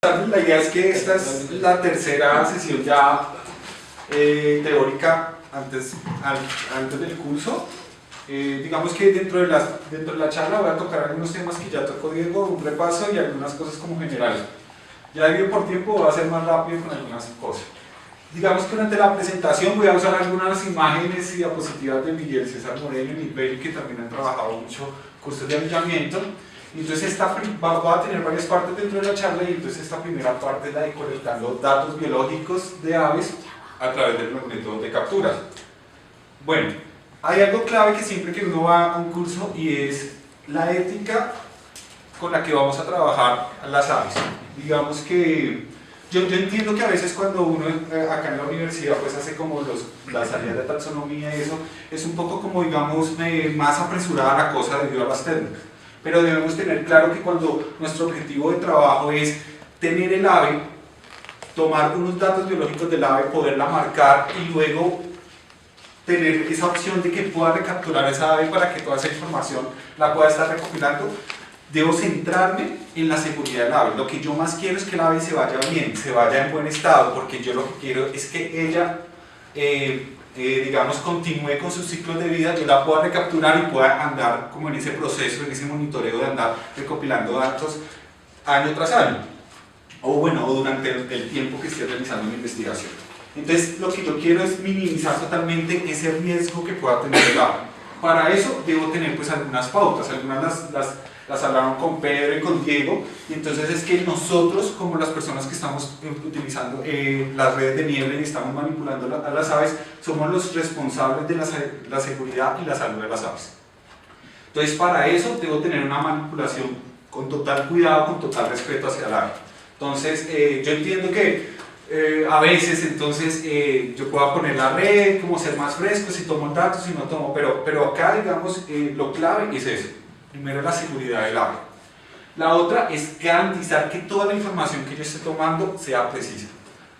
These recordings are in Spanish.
La idea es que esta es la tercera sesión ya teórica antes del curso. Digamos que dentro de la charla voy a tocar algunos temas que ya tocó Diego, un repaso y algunas cosas como generales. Ya debido por tiempo voy a ser más rápido con algunas cosas. Digamos que durante la presentación voy a usar algunas imágenes y diapositivas de Miguel César Moreno y Nibeli, que también han trabajado mucho cursos de anillamiento. Entonces va a tener varias partes dentro de la charla, y entonces esta primera parte es la de colectando datos biológicos de aves a través del método de capturas. Bueno, hay algo clave que siempre que uno va a un curso, y es la ética con la que vamos a trabajar las aves. Digamos que yo entiendo que a veces cuando uno acá en la universidad pues hace como las áreas de taxonomía y eso, es un poco como digamos más apresurada la cosa debido a las técnicas. Pero debemos tener claro que cuando nuestro objetivo de trabajo es tener el ave, tomar unos datos biológicos del ave, poderla marcar y luego tener esa opción de que pueda recapturar esa ave para que toda esa información la pueda estar recopilando, debo centrarme en la seguridad del ave. Lo que yo más quiero es que el ave se vaya bien, se vaya en buen estado, porque yo lo que quiero es que ella digamos, continúe con sus ciclos de vida, yo la pueda recapturar y pueda andar como en ese proceso, en ese monitoreo de andar recopilando datos año tras año, o bueno, o durante el tiempo que esté realizando mi investigación. Entonces, lo que yo quiero es minimizar totalmente ese riesgo que pueda tener el ave. Para eso, debo tener pues algunas pautas, algunas las hablaron con Pedro y con Diego, y entonces es que nosotros, como las personas que estamos utilizando las redes de niebla y estamos manipulando a las aves, somos los responsables de la seguridad y la salud de las aves. Entonces, para eso debo tener una manipulación con total cuidado, con total respeto hacia el ave. Entonces, yo entiendo que a veces entonces yo puedo poner la red, como ser más fresco, si tomo datos, si no tomo, pero acá digamos lo clave es eso. Primero, la seguridad del ave. La otra es garantizar que toda la información que yo esté tomando sea precisa,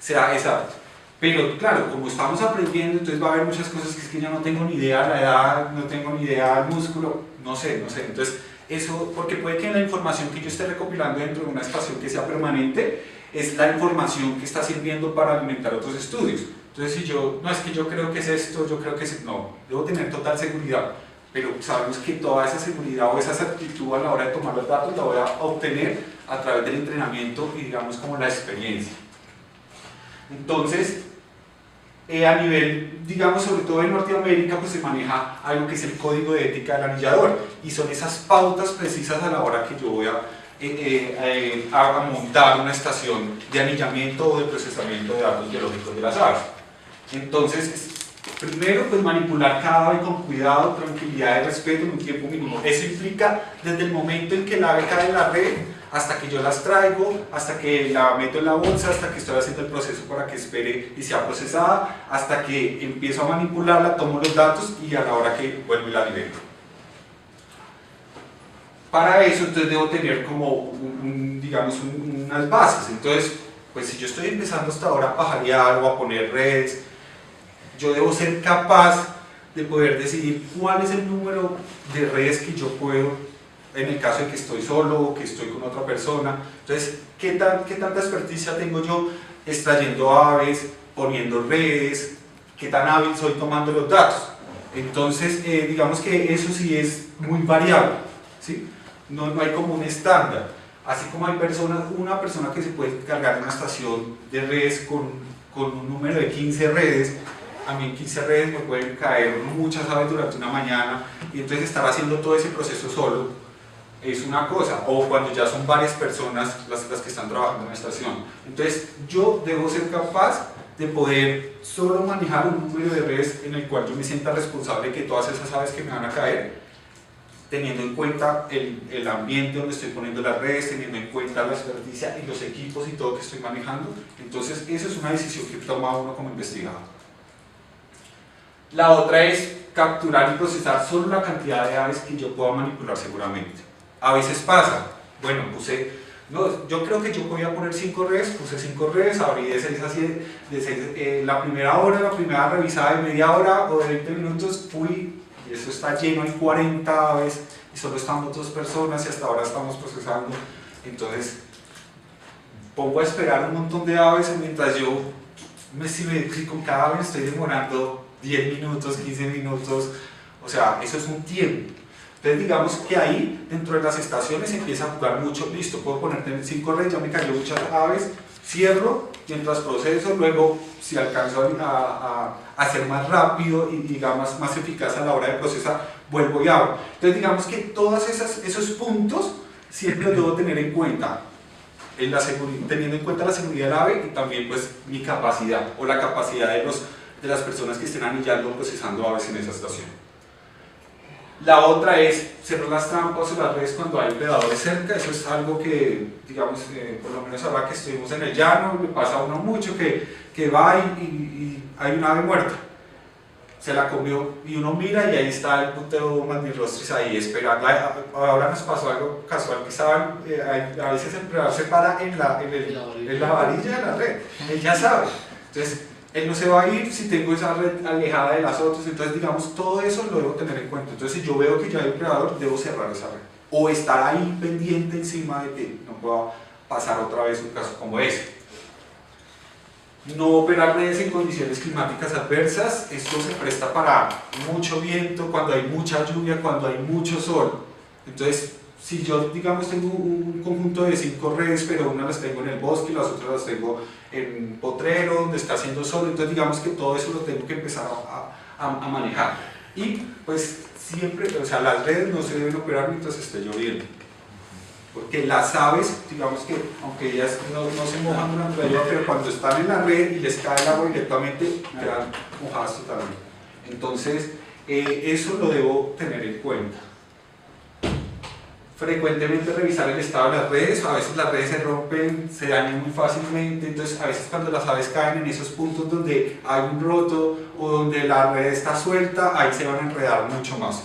sea exacta. Pero claro, como estamos aprendiendo, entonces va a haber muchas cosas que es que yo no tengo ni idea de la edad, no tengo ni idea del músculo, no sé. Entonces, eso, porque puede que la información que yo esté recopilando dentro de una estación que sea permanente, es la información que está sirviendo para alimentar otros estudios. Entonces, si yo, no es que yo creo que es esto, yo creo que es, no, debo tener total seguridad. Pero sabemos que toda esa seguridad o esa certitud a la hora de tomar los datos la voy a obtener a través del entrenamiento y digamos como la experiencia. Entonces, a nivel, digamos, sobre todo en Norteamérica, pues se maneja algo que es el código de ética del anillador, y son esas pautas precisas a la hora que yo voy a montar una estación de anillamiento o de procesamiento de datos biológicos de las aves. Entonces, primero, pues manipular cada ave con cuidado, tranquilidad y respeto en un tiempo mínimo. Eso implica desde el momento en que el ave cae en la red, hasta que yo las traigo, hasta que la meto en la bolsa, hasta que estoy haciendo el proceso para que espere y sea procesada, hasta que empiezo a manipularla, tomo los datos y a la hora que vuelvo y la libero. Para eso, entonces debo tener como, digamos, unas bases. Entonces, pues si yo estoy empezando hasta ahora a pajarear o a poner redes, yo debo ser capaz de poder decidir cuál es el número de redes que yo puedo, en el caso de que estoy solo o que estoy con otra persona. Entonces, ¿qué tanta experticia tengo yo extrayendo aves, poniendo redes? ¿Qué tan hábil soy tomando los datos? Entonces, digamos que eso sí es muy variable, ¿sí? No hay como un estándar. Así como hay una persona que se puede cargar una estación de redes con un número de 15 redes, a mí en 15 redes me pueden caer muchas aves durante una mañana, y entonces estar haciendo todo ese proceso solo es una cosa, o cuando ya son varias personas las que están trabajando en la estación. Entonces yo debo ser capaz de poder solo manejar un número de redes en el cual yo me sienta responsable de que todas esas aves que me van a caer, teniendo en cuenta el ambiente donde estoy poniendo las redes, teniendo en cuenta la experticia y los equipos y todo que estoy manejando. Entonces esa es una decisión que toma uno como investigador. La otra es capturar y procesar solo la cantidad de aves que yo pueda manipular seguramente. A veces pasa, bueno, yo creo que yo podía poner 5 redes, puse 5 redes, abrí de 6 a 7, la primera hora, la primera revisada de media hora o de 20 minutos, fui, y eso está lleno, hay 40 aves, y solo estamos 2 personas y hasta ahora estamos procesando. Entonces, pongo a esperar un montón de aves mientras yo si con cada ave estoy demorando 10 minutos, 15 minutos, o sea, eso es un tiempo. Entonces digamos que ahí, dentro de las estaciones, empieza a jugar mucho, listo, puedo ponerte en 5 redes, ya me cayó muchas aves, cierro, mientras proceso, luego si alcanzo a hacer más rápido y digamos más eficaz a la hora de procesar, vuelvo y hago. Entonces digamos que todos esos puntos siempre los debo tener en cuenta, teniendo en cuenta la seguridad del ave y también pues mi capacidad o la capacidad de las personas que estén anillando o procesando aves en esa estación. La otra es cerrar las trampas o las redes cuando hay predadores cerca. Eso es algo que, digamos, por lo menos ahora que estuvimos en el llano, me pasa a uno mucho que va y hay una ave muerta. Se la comió y uno mira y ahí está el puteo mandirrostris ahí esperando. Ahora nos pasó algo casual que estaban, a veces el predador se para en la varilla de la red. Él ya sabe. Entonces, él no se va a ir si tengo esa red alejada de las otras, entonces digamos todo eso lo debo tener en cuenta. Entonces si yo veo que ya hay un predador, debo cerrar esa red o estar ahí pendiente encima de que no pueda pasar otra vez un caso como ese. No operar redes en condiciones climáticas adversas, esto se presta para mucho viento, cuando hay mucha lluvia, cuando hay mucho sol. Entonces si yo digamos tengo un conjunto de 5 redes, pero una las tengo en el bosque y las otras las tengo en potrero donde está haciendo sol, entonces digamos que todo eso lo tengo que empezar a manejar. Y pues siempre, o sea, las redes no se deben operar mientras esté lloviendo, porque las aves, digamos que aunque ellas no se mojan durante la lluvia, pero cuando están en la red y les cae el agua directamente, quedan mojadas totalmente. Entonces eso lo debo tener en cuenta. Frecuentemente revisar el estado de las redes, a veces las redes se rompen, se dañan muy fácilmente, entonces a veces cuando las aves caen en esos puntos donde hay un roto o donde la red está suelta, ahí se van a enredar mucho más.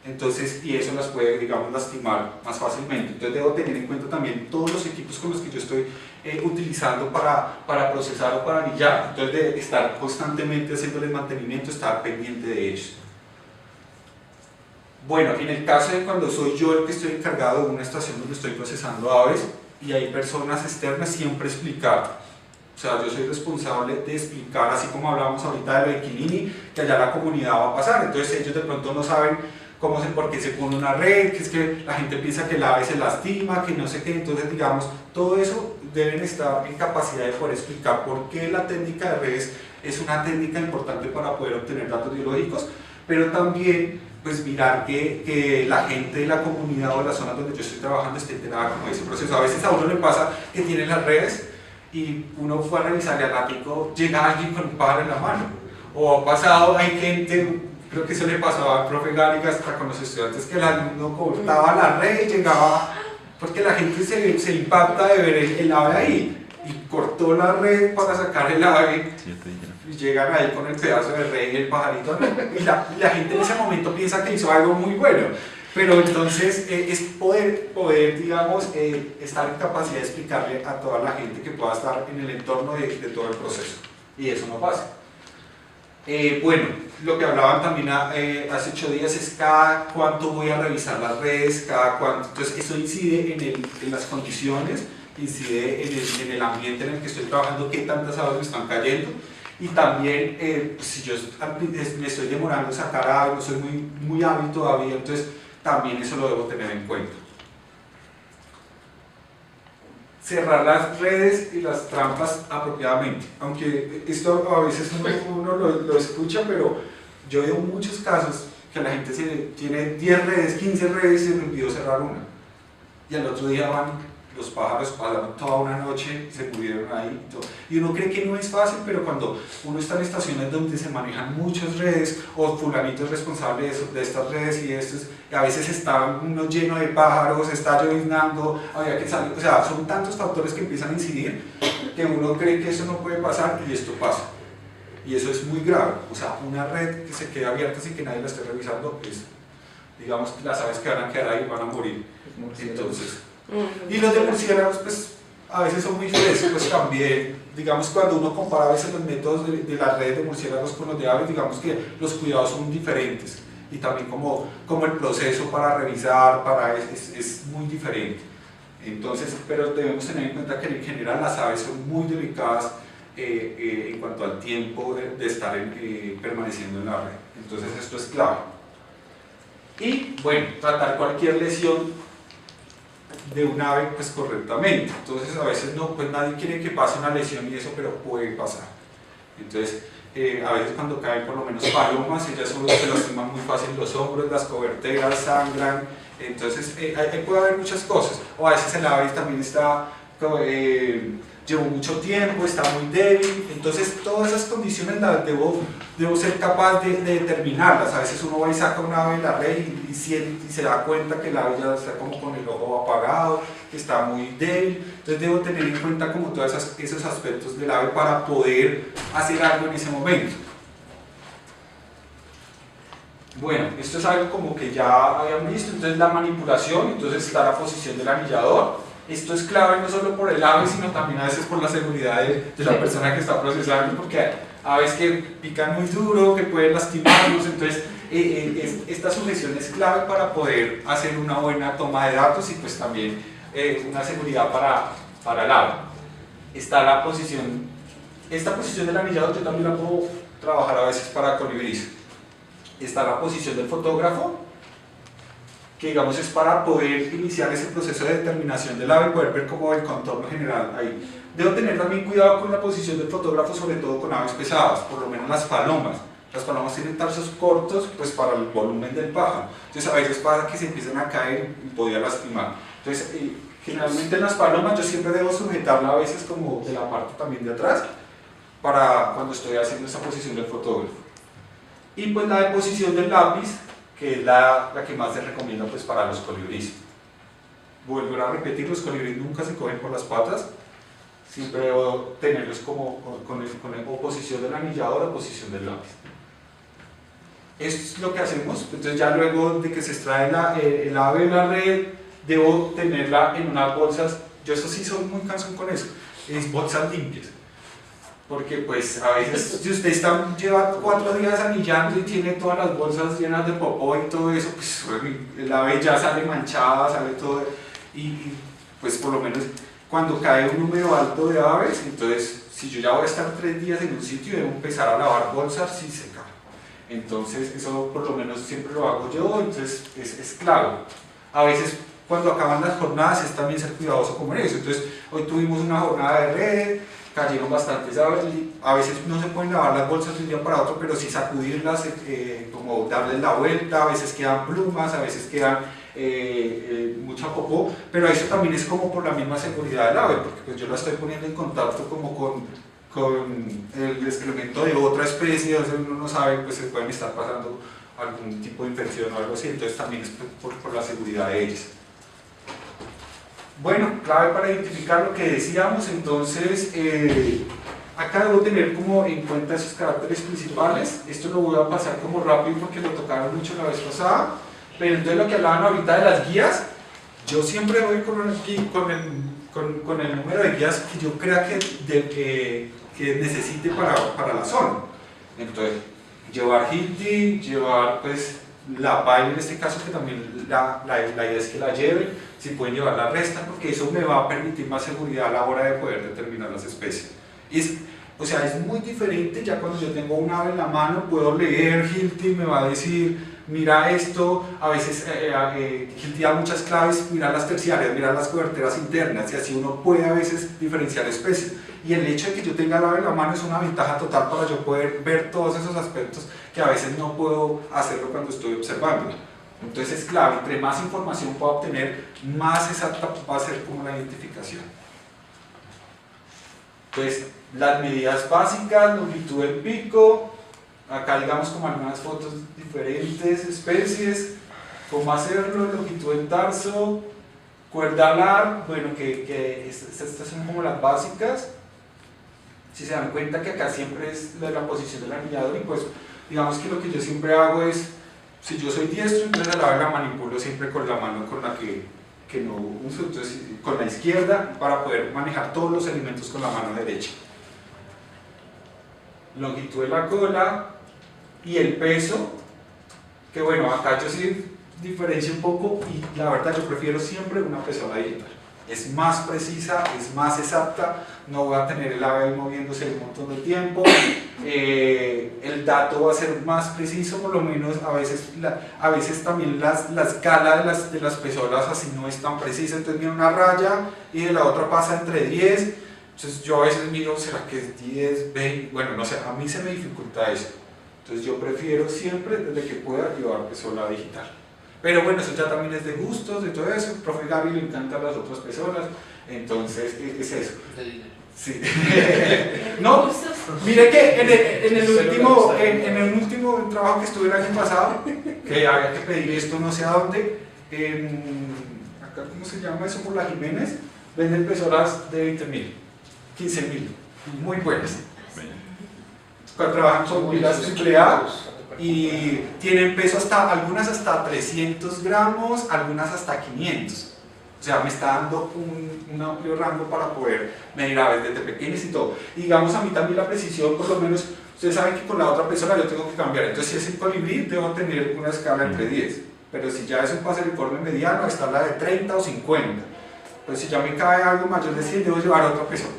Entonces, y eso las puede, digamos, lastimar más fácilmente. Entonces debo tener en cuenta también todos los equipos con los que yo estoy utilizando para procesar o para anillar, entonces de estar constantemente haciéndoles mantenimiento, estar pendiente de ellos. Bueno, en el caso de cuando soy yo el que estoy encargado de una estación donde estoy procesando aves y hay personas externas, siempre explicar. O sea, yo soy responsable de explicar, así como hablábamos ahorita de lo de Quilini, que allá la comunidad va a pasar. Entonces ellos de pronto no saben por qué se pone una red, que es que la gente piensa que el ave se lastima, que no sé qué. Entonces, digamos, todo eso deben estar en capacidad de poder explicar por qué la técnica de redes es una técnica importante para poder obtener datos biológicos, pero también pues mirar que la gente de la comunidad o de la zona donde yo estoy trabajando esté enterada con ese proceso. A veces a uno le pasa que tiene las redes y uno fue a revisar y al ratico llega alguien con un pájaro en la mano. O ha pasado, hay gente, creo que eso le pasaba al profe Gáriga hasta con los estudiantes, que el alumno cortaba la red y llegaba, porque la gente se impacta de ver el ave ahí, y cortó la red para sacar el ave. Y llegan ahí con el pedazo de red y el pajarito, y la gente en ese momento piensa que hizo algo muy bueno, pero entonces es poder digamos, estar en capacidad de explicarle a toda la gente que pueda estar en el entorno de todo el proceso, y eso no pasa. Bueno, lo que hablaban también hace 8 días es cada cuánto voy a revisar las redes, cada cuánto, entonces eso incide en las condiciones, incide en el ambiente en el que estoy trabajando, qué tantas aves me están cayendo. Y también, si yo me estoy demorando en sacar algo, no soy muy hábil todavía, entonces también eso lo debo tener en cuenta. Cerrar las redes y las trampas apropiadamente, aunque esto a veces uno lo escucha, pero yo veo muchos casos que la gente tiene 10 redes, 15 redes y se me olvidó cerrar una, y al otro día los pájaros pasaron toda una noche, se murieron ahí y uno cree que no es fácil, pero cuando uno está en estaciones donde se manejan muchas redes o fulanito es responsable de estas redes y a veces está uno lleno de pájaros, está lloviznando, había que salir, o sea, son tantos factores que empiezan a incidir que uno cree que eso no puede pasar y esto pasa, y eso es muy grave. O sea, una red que se quede abierta sin que nadie la esté revisando, digamos, las aves que van a quedar ahí van a morir. Entonces, y los de murciélagos, pues a veces son muy frescos también. Digamos, cuando uno compara a veces los métodos de las redes de murciélagos con los de aves, digamos que los cuidados son diferentes y también como el proceso para revisar, es muy diferente. Entonces, pero debemos tener en cuenta que en general las aves son muy delicadas en cuanto al tiempo de estar permaneciendo en la red. Entonces esto es clave. Y bueno, tratar cualquier lesión de un ave pues correctamente. Entonces a veces no, pues nadie quiere que pase una lesión y eso, pero puede pasar. Entonces a veces cuando caen por lo menos palomas, ellas solo se lastiman muy fácil los hombros, las coberteras sangran. Entonces ahí puede haber muchas cosas. O a veces el ave también está llevó mucho tiempo, está muy débil. Entonces todas esas condiciones las debo ser capaz de determinarlas. A veces uno va y saca un ave de la red y se da cuenta que el ave ya está como con el ojo apagado, que está muy débil. Entonces debo tener en cuenta como todos esos aspectos del ave para poder hacer algo en ese momento. Bueno, esto es algo como que ya habían visto. Entonces la manipulación, entonces está la posición del anillador. Esto es clave no solo por el ave, sino también a veces por la seguridad de la persona que está procesando, porque hay aves que pican muy duro, que pueden lastimarnos. Entonces esta sujeción es clave para poder hacer una buena toma de datos y pues también una seguridad para el ave. Está la posición, esta posición del anillador yo también la puedo trabajar a veces para colibríes. Está la posición del fotógrafo, que digamos es para poder iniciar ese proceso de determinación del ave y poder ver como el contorno general ahí. Debo tener también cuidado con la posición del fotógrafo, sobre todo con aves pesadas, por lo menos las palomas. Las palomas tienen tarsos cortos pues para el volumen del pájaro, entonces a veces pasa que se empiezan a caer y podría lastimar. Entonces generalmente en las palomas yo siempre debo sujetarla a veces como de la parte también de atrás, para cuando estoy haciendo esa posición del fotógrafo. Y pues la deposición del lápiz, que es la que más se recomienda pues para los colibríes. Volver a repetir, los colibríes nunca se cogen por las patas, siempre debo tenerlos como con o posición del anillador o posición del lápiz. Esto es lo que hacemos. Entonces ya luego de que se extrae el ave de la red, debo tenerla en unas bolsas. Yo eso sí soy muy cansón con eso, es bolsas limpias. Porque pues a veces si usted lleva 4 días anillando y tiene todas las bolsas llenas de popó y todo eso, pues el ave ya sale manchada, sale todo, y pues por lo menos cuando cae un número alto de aves, entonces si yo ya voy a estar 3 días en un sitio, debo empezar a lavar bolsas si se cae. Entonces eso por lo menos siempre lo hago yo, entonces es clave. A veces cuando acaban las jornadas es también ser cuidadoso como en eso. Entonces hoy tuvimos una jornada de red, cayeron bastantes aves, a veces no se pueden lavar las bolsas de un día para otro, pero sí sacudirlas, como darles la vuelta, a veces quedan plumas, a veces quedan mucha popó, pero eso también es como por la misma seguridad del ave, porque pues yo la estoy poniendo en contacto como con el excremento de otra especie, o sea, uno no sabe, pues se pueden estar pasando algún tipo de infección o algo así, entonces también es por la seguridad de ellas. Bueno, clave para identificar lo que decíamos, entonces acá debo tener como en cuenta esos caracteres principales. Esto lo voy a pasar como rápido porque lo tocaron mucho la vez pasada, pero entonces lo que hablaban ahorita de las guías, yo siempre voy con el número de guías que yo crea que necesite para la zona. Entonces, llevar Hilti, llevar pues la paila en este caso, que también la idea es que la lleven, si pueden llevar la resta, porque eso me va a permitir más seguridad a la hora de poder determinar las especies. O sea, es muy diferente, ya cuando yo tengo un ave en la mano, puedo leer, Hilti me va a decir, mira esto, a veces Hilti da muchas claves, mirar las terciarias, mirar las coberteras internas, y así uno puede a veces diferenciar especies. Y el hecho de que yo tenga el ave en la mano es una ventaja total para yo poder ver todos esos aspectos que a veces no puedo hacerlo cuando estoy observando. Entonces es clave, entre más información pueda obtener, más exacta va a ser como la identificación. Entonces, las medidas básicas, longitud del pico, acá digamos como algunas fotos de diferentes especies, cómo hacerlo, longitud del tarso, cuerda alar, bueno, que estas son como las básicas. Si se dan cuenta que acá siempre es la posición del anillador, y pues digamos que lo que yo siempre hago es, si yo soy diestro, entonces el ave la manipulo siempre con la mano con la que no uso, entonces con la izquierda, para poder manejar todos los elementos con la mano derecha. Longitud de la cola y el peso, que bueno, acá yo sí diferencio un poco, y la verdad yo prefiero siempre una pesadilla. es más precisa, es más exacta, no voy a tener el ave ahí moviéndose un montón de tiempo, el dato va a ser más preciso, por lo menos a veces también la escala de las pezoras así no es tan precisa, entonces viene una raya y de la otra pasa entre 10, entonces yo a veces miro, ¿será que es 10, 20? Bueno, no sé, a mí se me dificulta eso, entonces yo prefiero siempre desde que pueda llevar pezola digital. Pero bueno, eso ya también es de gustos, de todo eso. El profe Gaby le encantan las otras personas, entonces es eso. De dinero. Sí. No, mire que en el último trabajo que estuve el año pasado, que había que pedir esto no sé a dónde, acá, ¿cómo se llama eso? Por la Jiménez, venden pezoras de 20.000, 15.000, muy buenas. Cuando trabajan con pilas AAA y tienen peso algunas hasta 300 gramos, algunas hasta 500. O sea, me está dando un amplio rango para poder medir aves desde pequeñas y todo. Y digamos, a mí también la precisión, por lo menos, ustedes saben que con la otra persona yo tengo que cambiar. Entonces, si es el colibrí, debo tener una escala entre 10. Pero si ya es un paseriforme mediano, está la de 30 o 50. Pero si ya me cae algo mayor de 100, debo llevar otra persona.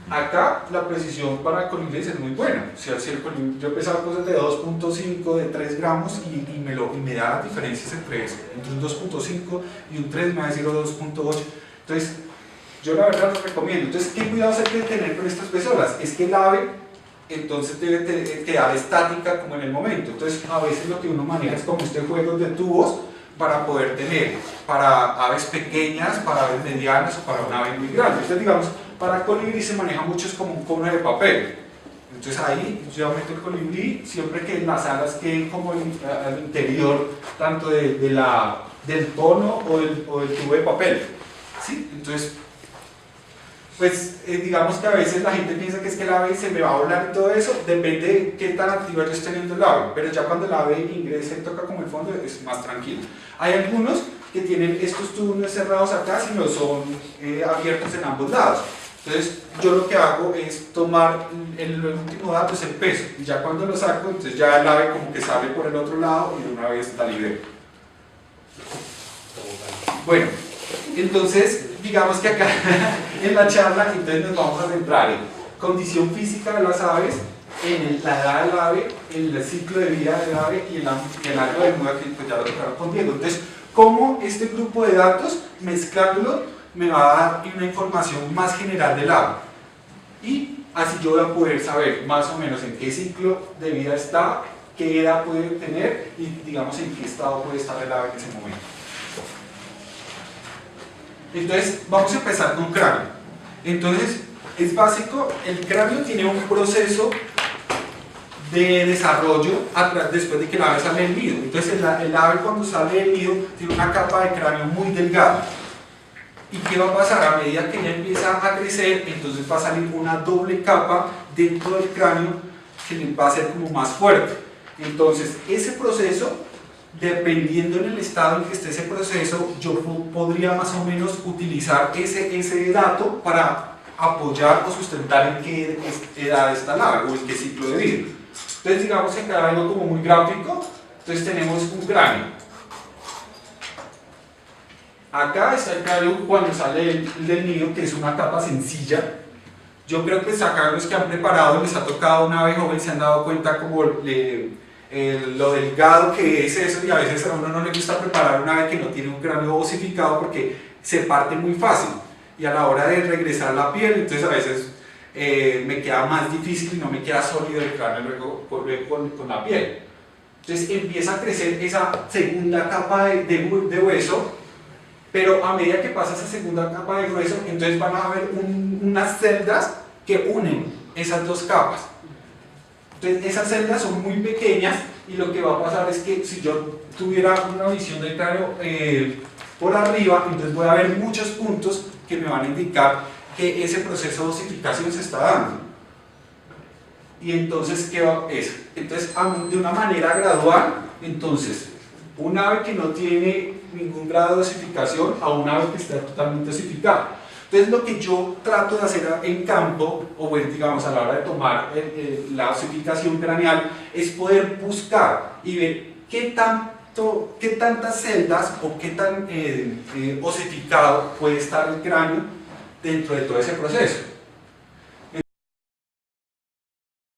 Acá la precisión para colibríes es muy buena. O sea, si yo he pesado cosas de 2.5, de 3 gramos y me da las diferencias entre eso. Entre un 2.5 y un 3 me va a decir 2.8. Entonces, yo la verdad lo recomiendo. Entonces, ¿qué cuidados hay que tener con estas pezoras? Es que el ave entonces debe quedar estática como en el momento. Entonces, a veces lo que uno maneja es como este juego de tubos para poder tener para aves pequeñas, para aves medianas o para una ave muy grande. Entonces, digamos, para colibrí se maneja mucho es como un cono de papel. Entonces ahí yo meto el colibrí siempre que las alas queden como al interior tanto del cono o del tubo de papel. ¿Sí? Entonces, pues digamos que a veces la gente piensa que es que el ave se me va a volar y todo eso, depende de qué tan activa yo esté teniendo el ave, pero ya cuando el ave ingresa y toca como el fondo es más tranquilo. Hay algunos que tienen estos tubos no cerrados acá, sino son abiertos en ambos lados. Entonces yo lo que hago es tomar el último dato, es el peso, y ya cuando lo saco, entonces ya el ave como que sale por el otro lado y de una vez está libre. Bueno, entonces digamos que acá en la charla entonces nos vamos a centrar en condición física de las aves, en la edad del ave, en el ciclo de vida del ave y en el área de muda que pues ya lo tocaron con Diego. Entonces, cómo este grupo de datos, mezclándolo, me va a dar una información más general del ave. Y así yo voy a poder saber más o menos en qué ciclo de vida está, qué edad puede tener y digamos en qué estado puede estar el ave en ese momento. Entonces, vamos a empezar con cráneo. Entonces, es básico, el cráneo tiene un proceso de desarrollo después de que el ave sale del nido. Entonces, el ave cuando sale del nido tiene una capa de cráneo muy delgada. ¿Y qué va a pasar? A medida que ella empieza a crecer, entonces va a salir una doble capa dentro del cráneo que va a ser como más fuerte. Entonces, ese proceso, dependiendo en el estado en que esté ese proceso, yo podría más o menos utilizar ese dato para apoyar o sustentar en qué edad está el ave o en qué ciclo de vida. Entonces, digamos que acá hay algo como muy gráfico. Entonces, tenemos un cráneo. Acá está el cráneo cuando sale del nido, que es una capa sencilla. Yo creo que acá los que han preparado les ha tocado una ave joven, se han dado cuenta como lo delgado que es eso, y a veces a uno no le gusta preparar una ave que no tiene un cráneo osificado porque se parte muy fácil y a la hora de regresar la piel, entonces a veces me queda más difícil y no me queda sólido el cráneo luego con la piel. Entonces empieza a crecer esa segunda capa de hueso. Pero a medida que pasa esa segunda capa de grueso, entonces van a haber unas celdas que unen esas dos capas. Entonces esas celdas son muy pequeñas y lo que va a pasar es que si yo tuviera una visión del cráneo por arriba, entonces voy a ver muchos puntos que me van a indicar que ese proceso de osificación se está dando. Y entonces, ¿qué va? Eso. Entonces, de una manera gradual, entonces, un ave que no tiene ningún grado de osificación a un ave que está totalmente osificada. Entonces lo que yo trato de hacer en campo, o bueno, digamos a la hora de tomar la osificación craneal, es poder buscar y ver qué tan qué tantas celdas o qué tan osificado puede estar el cráneo dentro de todo ese proceso.